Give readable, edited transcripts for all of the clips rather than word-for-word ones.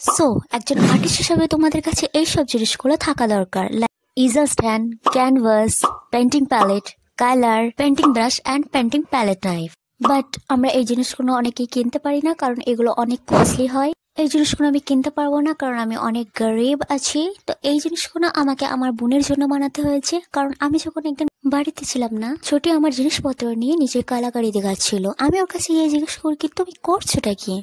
So একজন artist হিসেবে তোমাদের কাছে এইসব জিনিসগুলো থাকা দরকার, like easel stand, canvas, painting palette, colour, painting brush and painting palette knife. But আমরা এই জিনিসগুলো অনেকেই কিনতে পারি না, কারণ এগুলো অনেক কস্টলি হয়। এই জিনিসগুলো আমি কিনতে পারবো না, কারণ আমি অনেক গরিব আছি। তো এই জিনিসগুলো আমাকে আমার বোনের জন্য বানাতে হয়েছে, কারণ আমি যখন একদিন বাড়িতে ছিলাম না, ছোটি আমার জিনিসপত্র নিয়ে নিজের কালাকারি দেখাচ্ছিল। আমি ওর কাছে গিয়ে জিজ্ঞেস করি, কি তুমি করছোটা কি?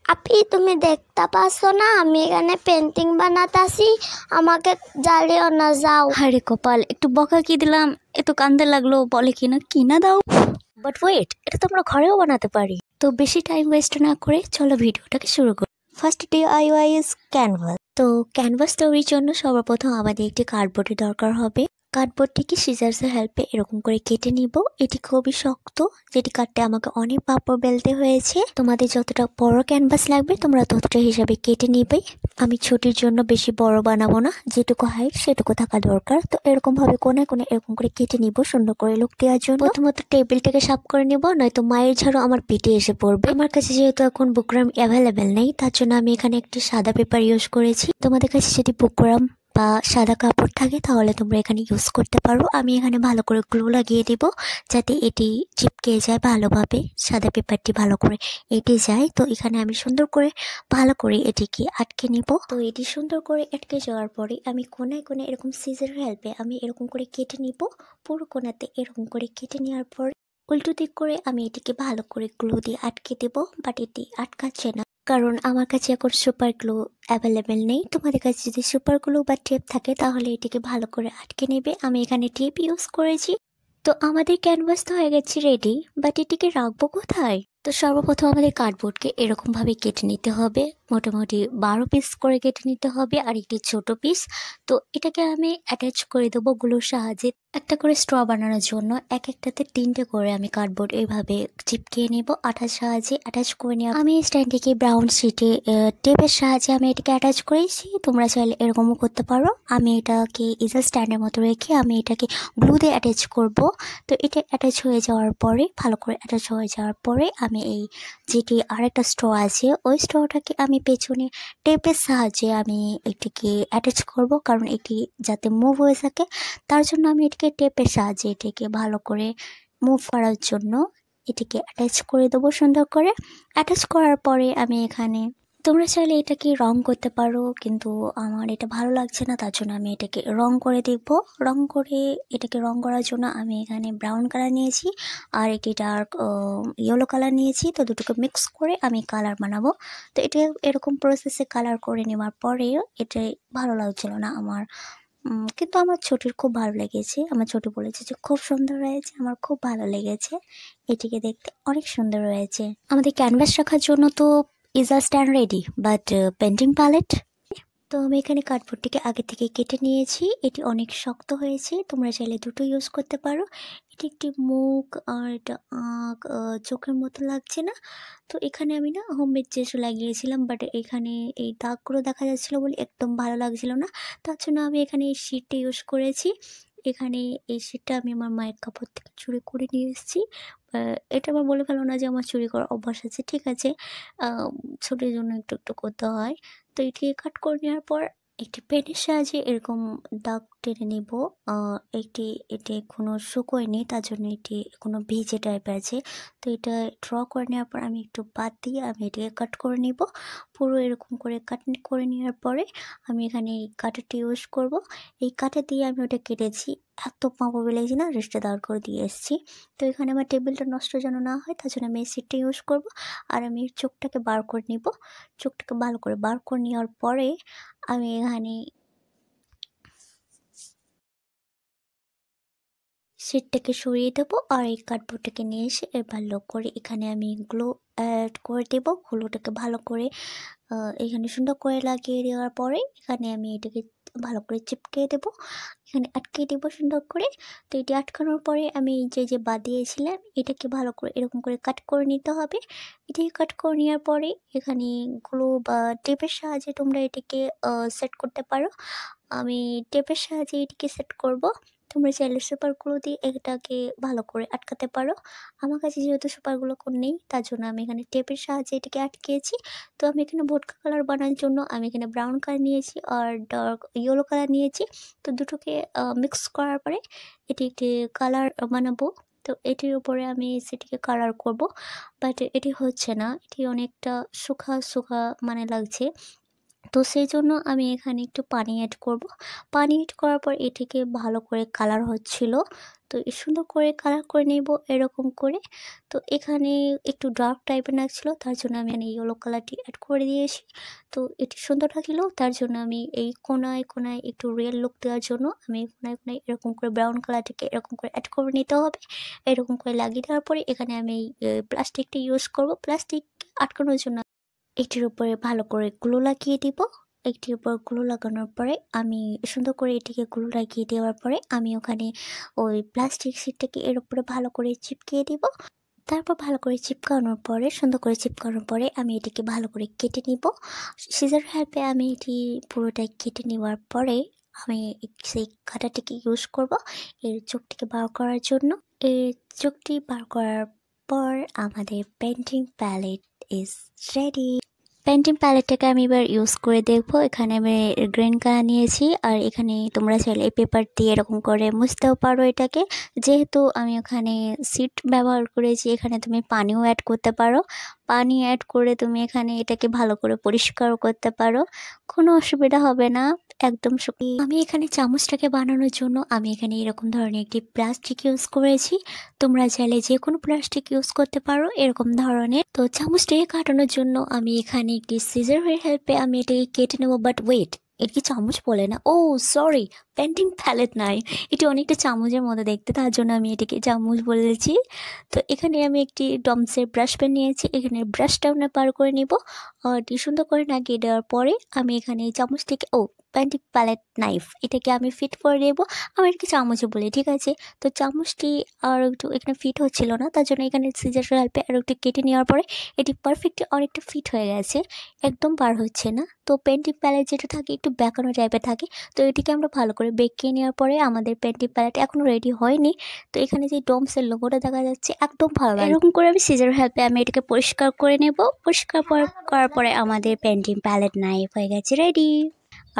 আপি তুমি দেখতে পাচ্ছ না আমি এখানে পেন্টিং বানাতাছি, আমাকে জ্বালিও না, যাও। হারে কপাল, একটু বকা কি দিলাম, এত কান্দে লাগলো, বলে কিনা কিনা দাও। বাট ওয়েট, এটা তো আমরা ঘরেও বানাতে পারি। তো বেশি টাইম ওয়েস্ট না করে চলো ভিডিওটাকে শুরু করি। First DIY is canvas. তো ক্যানভাস তৈরির জন্য সর্বপ্রথম আমাদের একটি কার্ডবোর্ডের দরকার হবে। কার্ডবোর্ডটিকে সিজার্সের হেল্পে এরকম করে কেটে নিব। এটি খুবই শক্ত, যেটি কাটতে আমাকে অনেক পাপড় বেলতে হয়েছে। তোমাদের যতটা বড় ক্যানভাস লাগবে তোমরা ততটা হিসাবে কেটে নিবে। আমি ছুটির জন্য বেশি বড় বানাবো না, যেটুকু হাইট সেটুকু থাকা দরকার। তো এরকম ভাবে কোনায় কোনায় এরকম করে কেটে নিব সুন্দর করে লুক দেওয়ার জন্য। প্রথমত টেবিলটাকে সাফ করে নিব, নয়তো মায়ের ঝাড়ু আমার পিঠে এসে পড়বে। আমার কাছে যেহেতু এখন বুকরাম অ্যাভেলেবেল নেই, তার জন্য আমি এখানে একটি সাদা পেপার ইউজ করেছি। তোমাদের কাছে যদি বুকরাম বা সাদা কাপড় থাকে তাহলে তোমরা এখানে ইউজ করতে পারো। আমি এখানে ভালো করে গ্লু লাগিয়ে দিব, যাতে এটি চিপকে যায় ভালোভাবে, সাদা পেপারটি ভালো করে এঁটে যায়। তো এখানে আমি সুন্দর করে ভালো করে এটিকে আটকে নিব। তো এটি সুন্দর করে আটকে যাওয়ার পরে আমি কোনায় কোনায় এরকম সিজার হেল্পে আমি এরকম করে কেটে নিব। পুরো কোনাতে এরকম করে কেটে নেওয়ার পর উল্টো দিক করে আমি এটিকে ভালো করে গ্লু দিয়ে আটকে দেব। বাট এটি আটকাচ্ছে না, কারণ আমার কাছে এখন সুপার গ্লু অ্যাভেলেবেল নেই। তোমাদের কাছে যদি সুপার গ্লু বা টেপ থাকে তাহলে এটিকে ভালো করে আটকে নেবে। আমি এখানে টেপ ইউজ করেছি। তো আমাদের ক্যানভাস তো হয়ে গেছে রেডি, বাট এটিকে রাখবো কোথায়? তো সর্বপ্রথম আমাদের কার্ডবোর্ডকে এরকম ভাবে কেটে নিতে হবে, মোটামুটি 12 পিস করে কেটে নিতে হবে, আর একটি ছোট পিস। তো এটাকে আমি অ্যাটাচ করে দেবো গ্লুর সাহায্যে। একটা করে স্ট্র বানানোর জন্য এক একটাতে 3টে করে আমি কার্ডবোর্ড এইভাবে চিপকিয়ে নেব আঠার সাহায্যে। অ্যাটাচ করে নিয়ে আমি স্ট্যান্ডটিকে ব্রাউন শিটে টেপের সাহায্যে আমি এটাকে অ্যাটাচ করেছি। তোমরা চাইলে এরকমও করতে পারো। আমি এটাকে ইজার স্ট্যান্ডের মতো রেখে আমি এটাকে গ্লু দিয়ে অ্যাটাচ করব। তো এটা অ্যাটাচ হয়ে যাওয়ার পরে, ভালো করে অ্যাটাচ হয়ে যাওয়ার পরে আমি এই যেটি আরেকটা স্ট্র আছে ওই স্ট্রটাকে আমি পেছনে টেপের সাহায্যে আমি এটিকে অ্যাটাচ করব, কারণ এটি যাতে মুভ হয়ে থাকে তার জন্য আমি এটিকে টেপের সাহায্যে এটিকে ভালো করে মুভ করার জন্য এটিকে অ্যাটাচ করে দেবো সুন্দর করে। অ্যাটাচ করার পরে আমি এখানে, তোমরা চাইলে এটাকে রং করতে পারো, কিন্তু আমার এটা ভালো লাগছে না, তার জন্য আমি এটাকে রং করে দেব। রং করে এটাকে রং করার জন্য আমি এখানে ব্রাউন কালার নিয়েছি আর একটি ডার্ক ইয়েলো কালার নিয়েছি। তো দুটোকে মিক্স করে আমি কালার বানাবো। তো এটা এরকম প্রসেসে কালার করে নেওয়ার পরে এটা ভালো লাগছিল না আমার, কিন্তু আমার ছোটির খুব ভালো লেগেছে। আমার ছোটি বলেছে যে খুব সুন্দর হয়েছে, আমার খুব ভালো লেগেছে, এটিকে দেখতে অনেক সুন্দর হয়েছে। আমাদের ক্যানভাস রাখার জন্য তো easel stand ready, but painting palette. তো আমি এখানে কার্ডবোর্ডটিকে আগে থেকে কেটে নিয়েছি। এটি অনেক শক্ত হয়েছে, তোমরা চাইলে দুটো ইউজ করতে পারো। এটি একটি মুখ আর এটা আঁক, চোখের মতো লাগছে না। তো এখানে আমি না হোমমেড জেসও লাগিয়েছিলাম, বাট এখানে এই দাগগুলো দেখা যাচ্ছিলো বলে একদম ভালো লাগছিল না। তার জন্য আমি এখানে এই শিটটা ইউজ করেছি। এখানে এই শিটটা আমি আমার মায়ের কাপড় থেকে চুরি করে নিয়ে এসেছি। এটা আবার বলে ফেলো না যে আমার চুরি করার অভ্যাস আছে, ঠিক আছে, ছোটোর জন্য একটু একটু করতে হয়। তো এটিকে কাট করে নেওয়ার পর একটি পেনের সাহায্যে এরকম দাগ টেনে নিব। এটি এখনো শুকোয়নি, তার জন্য এটি এখনো ভিজে টাইপের আছে। তো এটা ড্র করে নেওয়ার পর আমি একটু বাদ দিয়ে আমি এটাকে কাট করে নিব। পুরো এরকম করে কাট করে নেওয়ার পরে আমি এখানে এই কাটারটি ইউজ করব। এই কাটা দিয়ে আমি ওটা কেটেছি, এত পাঁপড় বেলেছি না, রেস্টে দাঁড় করে দিয়ে এসেছি। তো এখানে আমার টেবিলটা নষ্ট যেন না হয় তার জন্য আমি এই সিটটা ইউজ করব। আর আমি চোখটাকে বার করে নিব। চোখটাকে ভালো করে বার করে নেওয়ার পরে আমি এখানে সিটটাকে সরিয়ে দেবো আর এই কার্ডবোর্ডটাকে নিয়ে এসে ভালো করে এখানে আমি গ্লু অ্যাড করে দেবো। গ্লুটাকে ভালো করে এখানে সুন্দর করে লাগিয়ে দেওয়ার পরে এখানে আমি এটাকে ভালো করে চিপকে দেবো, এখানে আটকে দেবো সুন্দর করে। তো এটি আটকানোর পরে আমি যে বাঁধিয়েছিলাম এটাকে ভালো করে এরকম করে কাট করে নিতে হবে। এটাকে কাট করে নেওয়ার পরে এখানে গ্লু বা টেপের সাহায্যে তোমরা এটাকে সেট করতে পারো। আমি টেপের সাহায্যে এটিকে সেট করব। তোমরা চাইলে সুপার গ্লু দিয়ে এটাকে ভালো করে আটকাতে পারো। আমার কাছে যেহেতু সুপার গ্লু নেই, তার জন্য আমি এখানে টেপের সাহায্যে এটাকে আটকেছি। তো আমি এখানে ভোটকা কালার বানানোর জন্য আমি এখানে ব্রাউন কালার নিয়েছি আর ডার্ক ইয়েলো কালার নিয়েছি। তো দুটোকে মিক্স করার পরে এটি একটি কালার বানাবো। তো এটির উপরে আমি সেটিকে কালার করব, বাট এটি হচ্ছে না, এটি অনেকটা শুখা শুখা মানে লাগছে। তো সেই জন্য আমি এখানে একটু পানি অ্যাড করব। পানি অ্যাড করার পর এটিকে ভালো করে কালার হচ্ছিল, তো সুন্দর করে কালার করে নেব এরকম করে। তো এখানে একটু ডার্ক টাইপের লাগছিল, তার জন্য আমি এখানে ইয়েলো কালারটি অ্যাড করে দিয়েছি। তো এটি সুন্দর লাগছিল, তার জন্য আমি এই কোনায় কোনায় একটু রিয়েল লুক দেওয়ার জন্য আমি কোনায় কোনায় এরকম করে ব্রাউন কালারটিকে এরকম করে অ্যাড করে নিতে হবে। এরকম করে লাগিয়ে দেওয়ার পরে এখানে আমি প্লাস্টিকটি ইউজ করব। প্লাস্টিক আটকানোর জন্য এটির উপরে ভালো করে গ্লু লাগিয়ে দিব। এটির উপর গ্লু লাগানোর পরে আমি সুন্দর করে এটিকে গ্লু লাগিয়ে দেওয়ার পরে আমি ওখানে ওই প্লাস্টিক শিটটাকে এর উপরে ভালো করে চিপকিয়ে দিব। তারপর ভালো করে চিপকানোর পরে সুন্দর করে চিপকানোর পরে আমি এটিকে ভালো করে কেটে নিব। সিজার হেল্পে আমি এটি পুরোটাই কেটে নেওয়ার পরে আমি সেই কাঁটাটিকে ইউজ করব এর চোখটিকে বার করার জন্য। এর চোখটি বার করার পর আমাদের painting palette is ready. Painting প্যালেটটাকে আমি এবার ইউজ করে দেখবো। এখানে আমি গ্রিন কালার নিয়েছি, আর এখানে তোমরা চাইলে পেপার দিয়ে এরকম করে মুছতেও পারো এটাকে। যেহেতু আমি ওখানে সিট ব্যবহার করেছি, এখানে তুমি পানিও অ্যাড করতে পারো। পানি অ্যাড করে তুমি এখানে এটাকে ভালো করে পরিষ্কার করতে পারো, কোনো অসুবিধা হবে না, একদম শুকিয়ে। আমি এখানে চামচটাকে বানানোর জন্য আমি এখানে এরকম ধরনের একটি প্লাস্টিক ইউজ করেছি। তোমরা চাইলে যে কোনো প্লাস্টিক ইউজ করতে পারো এরকম ধরনের। তো চামচটাকে কাটানোর জন্য আমি এখানে একটি সিজারের হেল্পে আমি এটাকে কেটে নেবো। বাট ওয়েট, এর কি চামচ বলে না? ও সরি, পেন্টিং প্যালেট নাই, এটি অনেকটা চামচের মতো দেখতে, তার জন্য আমি এটিকে চামচ বলেছি। তো এখানে আমি একটি ডমসের ব্রাশ পেন নিয়েছি, এখানে ব্রাশটাও না পার করে নিব। আর এটি সুন্দর করে লাগিয়ে দেওয়ার পরে আমি এখানে এই চামচটিকে পেন্টিং প্যালেট নাইফ এটাকে আমি ফিট করে দেব। আমি এটাকে চামচে বলি, ঠিক আছে। তো চামচটি আর একটু এখানে ফিট হচ্ছিল না, তার জন্য এখানে সিজারের হেল্পে আর একটু কেটে নেওয়ার পরে এটি পারফেক্টলি অনেকটা ফিট হয়ে গেছে, একদম বার হচ্ছে না। তো পেন্টিং প্যালেট যেটা থাকে একটু বেঁকানো টাইপের থাকে, তো এটিকে আমরা ভালো করে বেঁকিয়ে নেওয়ার পরে আমাদের পেন্টিং প্যালেট এখনও রেডি হয়নি। তো এখানে যে ডমসের লোগোটা দেখা যাচ্ছে একদম ভালো লাগে। এরকম করে আমি সিজারের হেল্পে আমি এটাকে পরিষ্কার করে নেব। পরিষ্কার করার পরে আমাদের পেন্টিং প্যালেট নাইফ হয়ে গেছে রেডি।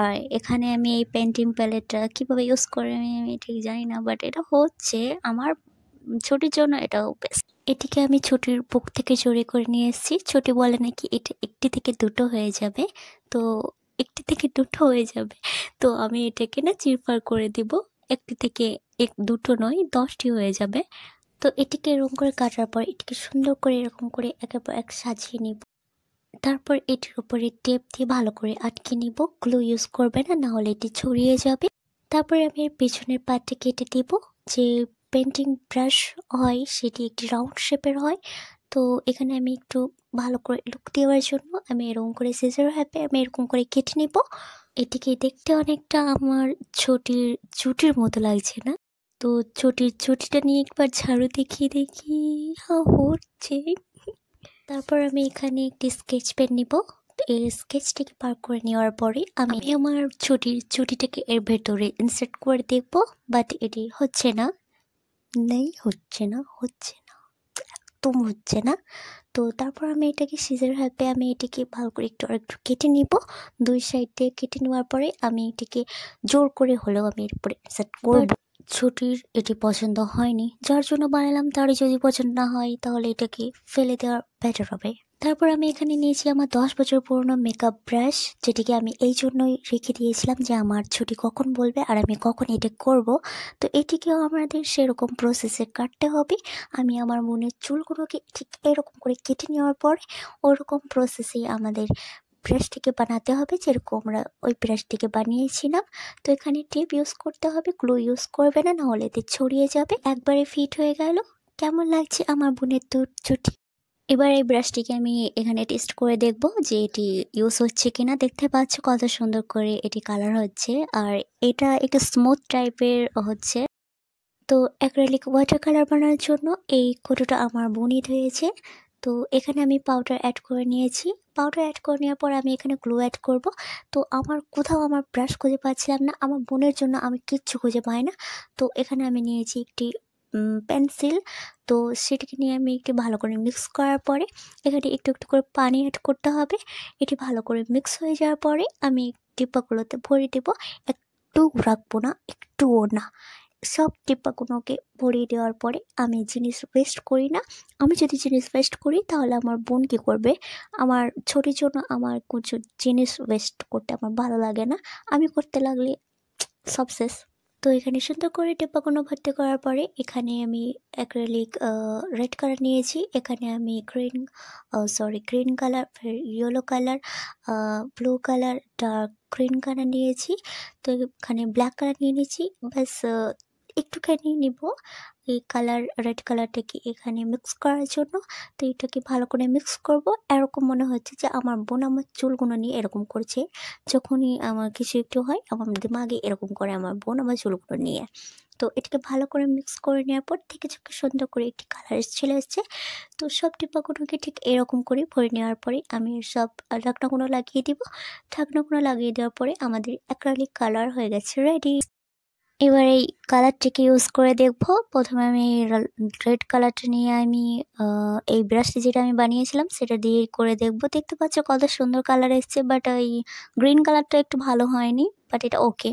আর এখানে আমি এই পেন্টিং প্যালেটটা কীভাবে ইউজ করে আমি ঠিক জানি না, বাট এটা হচ্ছে আমার ছুটির জন্য এটাও বেস্ট। এটিকে আমি ছুটির বুক থেকে চুরি করে নিয়ে এসেছি। ছুটি বলে নাকি এটা একটি থেকে দুটো হয়ে যাবে, তো একটি থেকে দুটো হয়ে যাবে। তো আমি এটাকে না চিরফার করে দিব, একটি থেকে দুটো নয় 10টি হয়ে যাবে। তো এটিকে এরকম করে কাটার পর এটিকে সুন্দর করে এরকম করে একের পর এক সাজিয়ে নিব। তারপর এটির উপরে টেপ দিয়ে ভালো করে আটকে নিব। গ্লু ইউজ করবে না, না হলে এটি ছড়িয়ে যাবে। তারপরে আমি এর পেছনের পার্টটা কেটে দিব। যে পেন্টিং ব্রাশ হয় সেটি একটি রাউন্ড শেপের হয়। তো এখানে আমি একটু ভালো করে লুক দেওয়ার জন্য আমি এরকম করে সিজার হেল্পে আমি এরকম করে কেটে নিব। এটিকে দেখতে অনেকটা আমার চুটির মতো লাগছে না? তো চুটিটা নিয়ে একবার ঝাড়ু দেখিয়ে দেখি হচ্ছে। তারপর আমি এখানে একটি স্কেচ পেন নিব। এই স্কেচটিকে পার করে নেওয়ার পরে আমি আমার চুটিটাকে এর ভেতরে ইনসার্ট করে দেখব, বাট এটি হচ্ছে না, একদম হচ্ছে না। তো তারপর আমি এটাকে সিজার হেল্পে আমি এটাকে ভালো করে একটু কেটে নিব। দুই সাইড দিয়ে কেটে নেওয়ার পরে আমি এটাকে জোর করে হলেও আমি এর উপরে ইনসার্ট করব। ছুটির এটি পছন্দ হয়নি, যার জন্য বানালাম। তার যদি পছন্দ না হয় তাহলে এটাকে ফেলে দেওয়ার বেটার হবে। তারপর আমি এখানে নিয়েছি আমার 10 বছর পুরনো মেকআপ ব্রাশ, যেটিকে আমি এই জন্যই রেখে দিয়েছিলাম যে আমার ছুটি কখন বলবে আর আমি কখন এটা করব। তো এটিকেও আমাদের সেরকম প্রসেসে কাটতে হবে। আমি আমার মনের চুলগুলোকে ঠিক এরকম করে কেটে নেওয়ার পরে ওরকম প্রসেসেই আমাদের ব্রাশটিকে বানাতে হবে, যেরকম আমরা ওই ব্রাশটিকে বানিয়েছিলাম। তো এখানে টেপ ইউজ করতে হবে, গ্লু ইউজ করবে না, না হলে এতে ছড়িয়ে যাবে। একবারে ফিট হয়ে গেল। কেমন লাগছে আমার বোনের চুটি? এবার এই ব্রাশটিকে আমি এখানে টেস্ট করে দেখব যে এটি ইউজ হচ্ছে কিনা। দেখতে পাচ্ছ কত সুন্দর করে এটি কালার হচ্ছে, আর এটা একটু স্মুথ টাইপের হচ্ছে। তো অ্যাক্রিলিক ওয়াটার কালার বানানোর জন্য এই কৌটোটা আমার বোনই ধুয়েছে। তো এখানে আমি পাউডার অ্যাড করে নিয়েছি। পাউডার অ্যাড করে নেওয়ার পর আমি এখানে গ্লু অ্যাড করব। তো আমার কোথাও আমার ব্রাশ খুঁজে পাচ্ছিলাম না, আমার বোনের জন্য আমি কিচ্ছু খুঁজে পাই না। তো এখানে আমি নিয়েছি একটি পেন্সিল। তো সেটাকে নিয়ে আমি একটু ভালো করে মিক্স করার পরে এখানে একটু একটু করে পানি অ্যাড করতে হবে। এটি ভালো করে মিক্স হয়ে যাওয়ার পরে আমি টিপাগুলোতে ভরে দেবো। একটু রাখবো না, একটুও না, সব টিপাগুলোকে ভরিয়ে দেওয়ার পরে আমি জিনিস ওয়েস্ট করি না। আমি যদি জিনিস ওয়েস্ট করি তাহলে আমার বোন কী করবে? আমার ছোটির জন্য আমার কিছু জিনিস ওয়েস্ট করতে আমার ভালো লাগে না। আমি করতে লাগলে সব শেষ। তো এখানে সুন্দর করে টেপাগুলো ভর্তি করার পরে এখানে আমি অ্যাক্রিলিক রেড কালার নিয়েছি। এখানে আমি গ্রিন কালার, ফের yellow colour, blue colour, dark green colour নিয়েছি। তো এখানে ব্ল্যাক কালার নিয়ে নিয়েছি। ব্যাস একটুখানি নিব এই কালার, রেড কালারটাকে এখানে মিক্স করার জন্য। তো এটাকে ভালো করে মিক্স করব। এরকম মনে হচ্ছে যে আমার বোন আমার চুলগুলো নিয়ে এরকম করছে। যখনই আমার কিছু একটু হয় আমার দিমাগে এরকম করে আমার বোন আমার চুলগুলো নিয়ে। তো এটাকে ভালো করে মিক্স করে নেওয়ার পর থেকে চোখে সুন্দর করে একটি কালার চলে এসছে। তো সব টিপাগুলোকে ঠিক এরকম করে ভরে নেওয়ার পরে আমি সব ঢাকনাগুলো লাগিয়ে দিব। ঢাকনাগুলো লাগিয়ে দেওয়ার পরে আমাদের অ্যাক্রিলিক কালার হয়ে গেছে রেডি। এবার এই কালারটিকে ইউজ করে দেখব। প্রথমে আমি রেড কালারটা নিয়ে আমি এই ব্রাশটি যেটা আমি বানিয়েছিলাম সেটা দিয়ে করে দেখব। দেখতে পাচ্ছ কত সুন্দর কালার এসছে, বাট ওই গ্রিন কালারটা একটু ভালো হয়নি, বাট এটা ওকে।